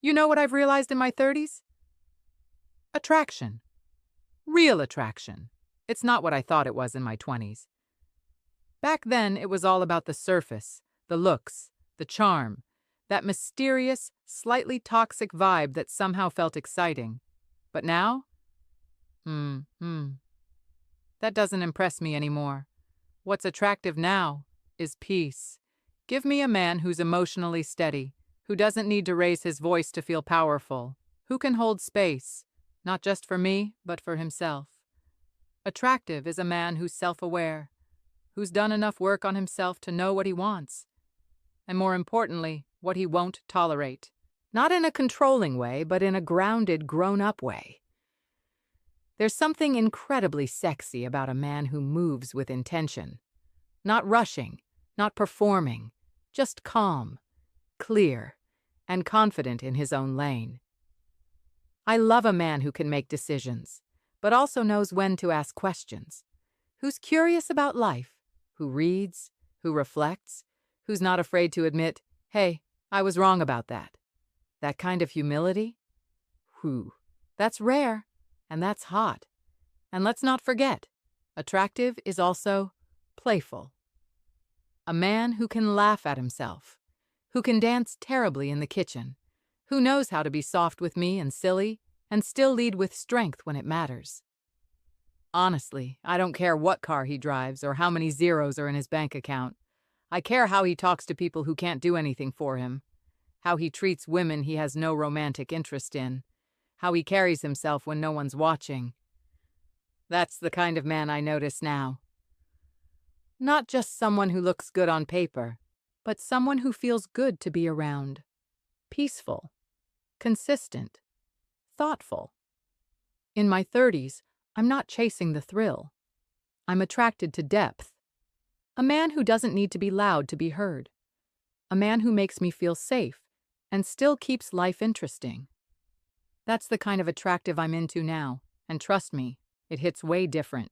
You know what I've realized in my 30s? Attraction. Real attraction. It's not what I thought it was in my 20s. Back then, it was all about the surface, the looks, the charm, that mysterious, slightly toxic vibe that somehow felt exciting. But now? That doesn't impress me anymore. What's attractive now is peace. Give me a man who's emotionally steady, who doesn't need to raise his voice to feel powerful, who can hold space, not just for me, but for himself. Attractive is a man who's self-aware, who's done enough work on himself to know what he wants, and more importantly, what he won't tolerate. Not in a controlling way, but in a grounded, grown-up way. There's something incredibly sexy about a man who moves with intention. Not rushing, not performing, just calm, clear, and confident in his own lane. I love a man who can make decisions, but also knows when to ask questions, who's curious about life, who reads, who reflects, who's not afraid to admit, hey, I was wrong about that. That kind of humility? Whew, that's rare, and that's hot. And let's not forget, attractive is also playful. A man who can laugh at himself, who can dance terribly in the kitchen, who knows how to be soft with me and silly, and still lead with strength when it matters. Honestly, I don't care what car he drives or how many zeros are in his bank account. I care how he talks to people who can't do anything for him, how he treats women he has no romantic interest in, how he carries himself when no one's watching. That's the kind of man I notice now. Not just someone who looks good on paper, but someone who feels good to be around. Peaceful, consistent, thoughtful. In my 30s, I'm not chasing the thrill. I'm attracted to depth. A man who doesn't need to be loud to be heard. A man who makes me feel safe and still keeps life interesting. That's the kind of attractive I'm into now, and trust me, it hits way different.